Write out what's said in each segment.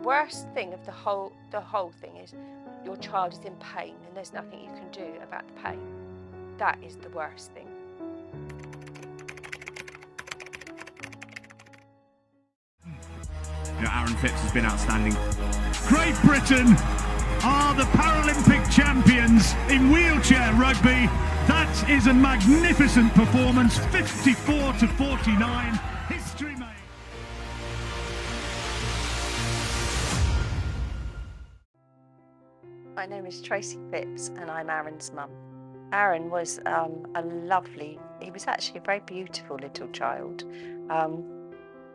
worst thing of the whole thing is your child is in pain and there's nothing you can do about the pain. That is the worst thing. Aaron Phipps has been outstanding. Great Britain are the Paralympic champions in wheelchair rugby. That is a magnificent performance, 54-49. History made. My name is Tracy Phipps and I'm Aaron's mum. Aaron was he was actually a very beautiful little child.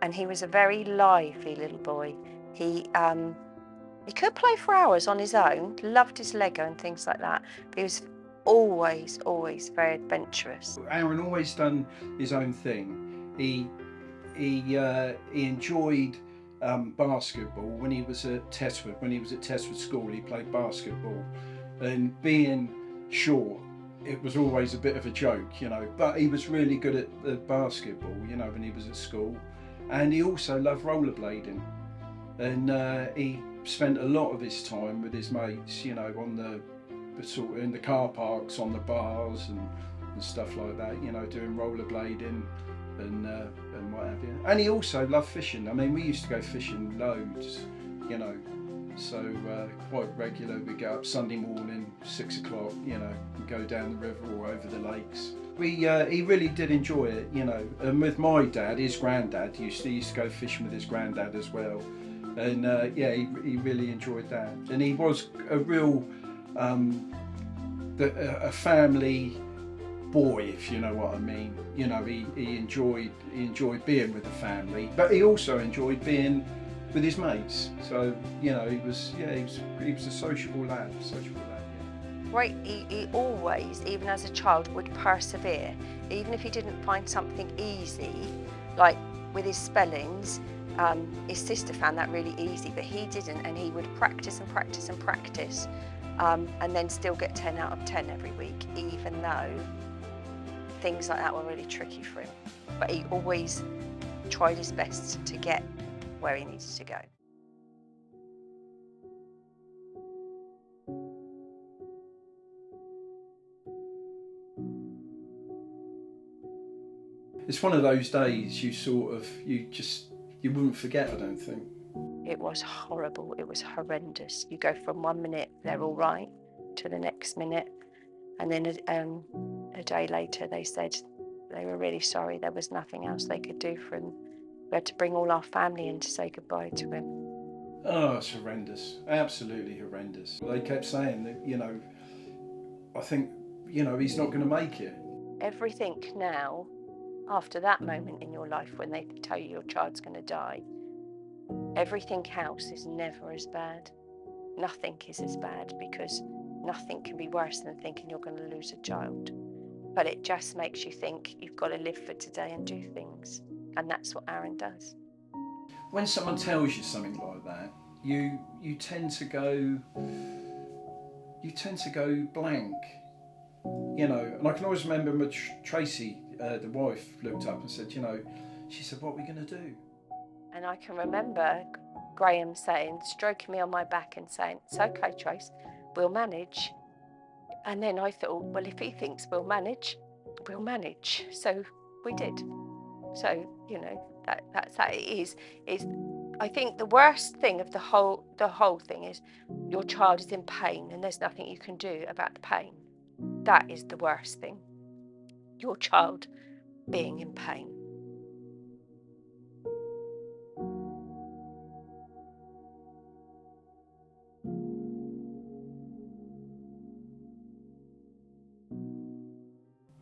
And he was a very lively little boy. He could play for hours on his own, loved his Lego and things like that, but he was always very adventurous. Aaron always done his own thing. He enjoyed basketball. When he was at Testwood School, he played basketball, and being short, it was always a bit of a joke, but he was really good at basketball, when he was at school. And he also loved rollerblading, and he spent a lot of his time with his mates, on in the car parks, on the bars and stuff like that, doing rollerblading and what have you. And he also loved fishing. I mean, we used to go fishing loads, so quite regular. We get up Sunday morning, 6 o'clock, and go down the river or over the lakes. He really did enjoy it, and with my dad, his granddad, he used to go fishing with his granddad as well, and he really enjoyed that. And he was a real a family boy, if you know what I mean. He enjoyed being with the family, but he also enjoyed being with his mates. So he was a sociable lad. Right, he always, even as a child, would persevere. Even if he didn't find something easy, like with his spellings, his sister found that really easy, but he didn't, and he would practice and practice and practice, and then still get 10 out of 10 every week, even though things like that were really tricky for him. But he always tried his best to get where he needed to go. It's one of those days you wouldn't forget, I don't think. It was horrible, it was horrendous. You go from 1 minute they're all right to the next minute, and then a day later they said they were really sorry, there was nothing else they could do for him. We had to bring all our family in to say goodbye to him. Oh, it's horrendous, absolutely horrendous. They kept saying that, I think, he's not going to make it. Everything now, after that moment in your life when they tell you your child's going to die, everything else is never as bad. Nothing is as bad, because nothing can be worse than thinking you're going to lose a child. But it just makes you think you've got to live for today and do things. And that's what Aaron does. When someone tells you something like that, you tend to go blank, And I can always remember when Tracy, the wife, looked up and said, she said, "What are we going to do?" And I can remember Graham stroking me on my back and saying, "It's okay, Trace, we'll manage." And then I thought, well, if he thinks we'll manage, we'll manage. So we did. So, that's how it is. I think the worst thing of the whole thing is your child is in pain and there's nothing you can do about the pain. That is the worst thing. Your child being in pain.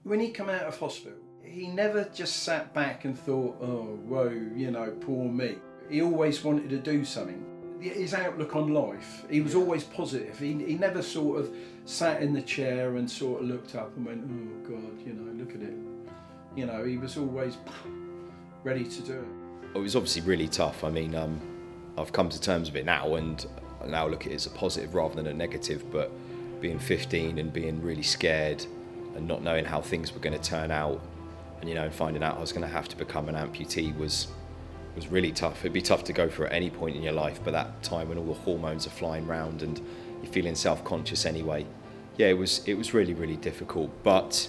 When he came out of hospital, he never just sat back and thought, "Oh, whoa, poor me." He always wanted to do something. His outlook on life, he was always positive. He never sort of sat in the chair and sort of looked up and went, "Oh God, look at it." He was always ready to do it. It was obviously really tough. I mean, I've come to terms with it now, and I now look at it as a positive rather than a negative. But being 15 and being really scared and not knowing how things were going to turn out, and finding out I was going to have to become an amputee was was really tough. It'd be tough to go through at any point in your life, but that time when all the hormones are flying round and you're feeling self-conscious anyway, yeah, it was really, really difficult. But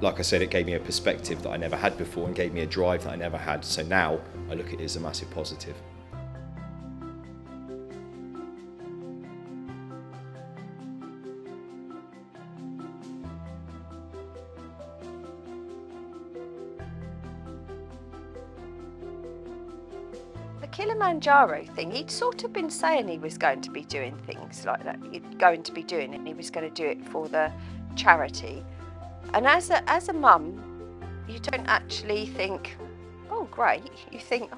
like I said, it gave me a perspective that I never had before and gave me a drive that I never had. So now I look at it as a massive positive. Kilimanjaro thing, he'd sort of been saying he was going to be doing things like that. He'd going to be doing it, and he was going to do it for the charity. And as a mum, you don't actually think, oh great. You think,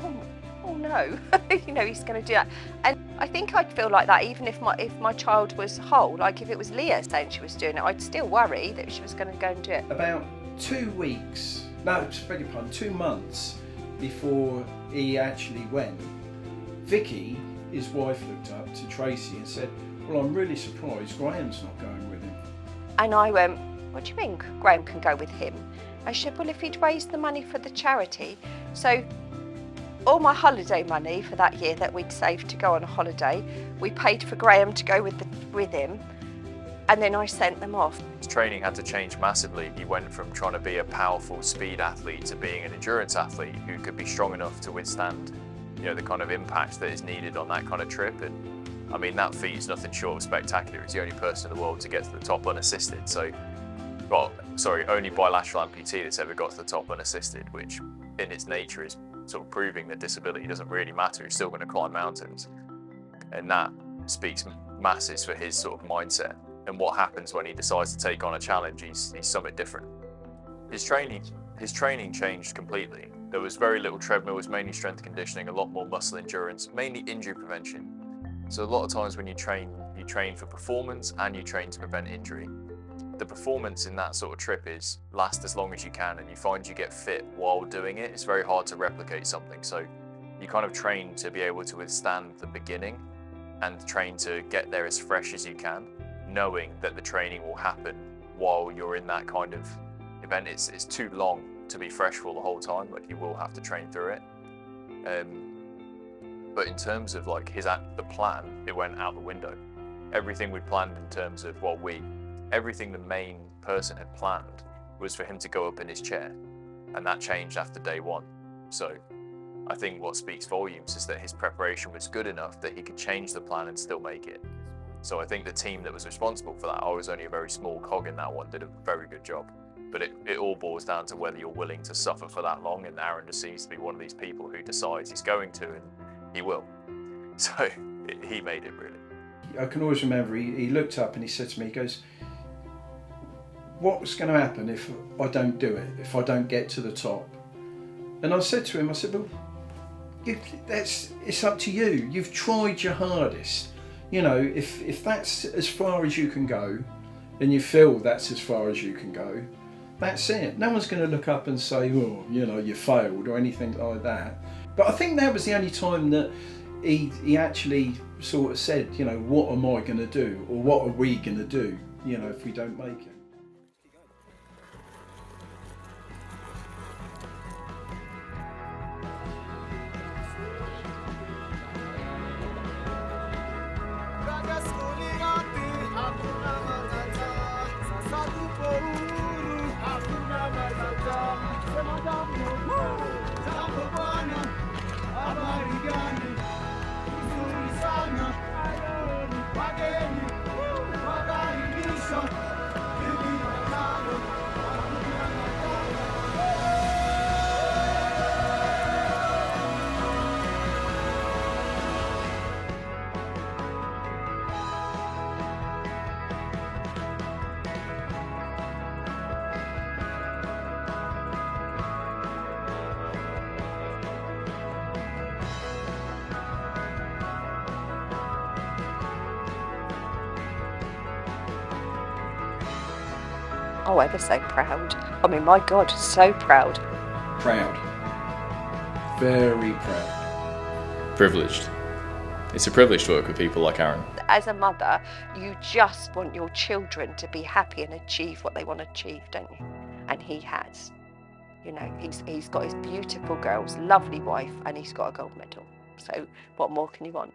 oh no, you know, he's going to do that. And I think I'd feel like that even if my child was whole. Like if it was Leah saying she was doing it, I'd still worry that she was going to go and do it. About 2 months before he actually went, Vicky, his wife, looked up to Tracy and said, well, I'm really surprised Graham's not going with him. And I went, what do you mean Graham can go with him? I said, well, if he'd raised the money for the charity. So all my holiday money for that year that we'd saved to go on a holiday, we paid for Graham to go with him, and then I sent them off. His training had to change massively. He went from trying to be a powerful speed athlete to being an endurance athlete who could be strong enough to withstand, you know, the kind of impact that is needed on that kind of trip. And I mean, that feat is nothing short of spectacular. He's the only person in the world to get to the top unassisted. So, only bilateral amputee that's ever got to the top unassisted, which in its nature is sort of proving that disability doesn't really matter. He's still going to climb mountains. And that speaks masses for his sort of mindset. And what happens when he decides to take on a challenge, he's something different. His training changed completely. There was very little treadmill, it was mainly strength conditioning, a lot more muscle endurance, mainly injury prevention. So a lot of times when you train for performance and you train to prevent injury. The performance in that sort of trip is last as long as you can, and you find you get fit while doing it. It's very hard to replicate something. So you kind of train to be able to withstand the beginning and train to get there as fresh as you can, knowing that the training will happen while you're in that kind of event. It's too long to be fresh for the whole time. Like, you will have to train through it. But in terms of like the plan, it went out the window. Everything we planned in terms of everything the main person had planned was for him to go up in his chair, and that changed after day one. So I think what speaks volumes is that his preparation was good enough that he could change the plan and still make it. So I think the team that was responsible for that, I was only a very small cog in that one, did a very good job. But it all boils down to whether you're willing to suffer for that long, and Aaron just seems to be one of these people who decides he's going to, and he will. So he made it, really. I can always remember he looked up and he said to me, he goes, what's going to happen if I don't do it, if I don't get to the top? And I said to him, well, it's up to you. You've tried your hardest. You know, if that's as far as you can go, and you feel that's as far as you can go, that's it. No one's going to look up and say, oh, you know, you failed or anything like that. But I think that was the only time that he actually sort of said, you know, what am I going to do, or what are we going to do, you know, if we don't make it. Oh, ever so proud. I mean, my God, so proud. Proud. Very proud. Privileged. It's a privilege to work with people like Aaron. As a mother, you just want your children to be happy and achieve what they want to achieve, don't you? And he has. You know, he's got his beautiful girls, lovely wife, and he's got a gold medal. So what more can you want?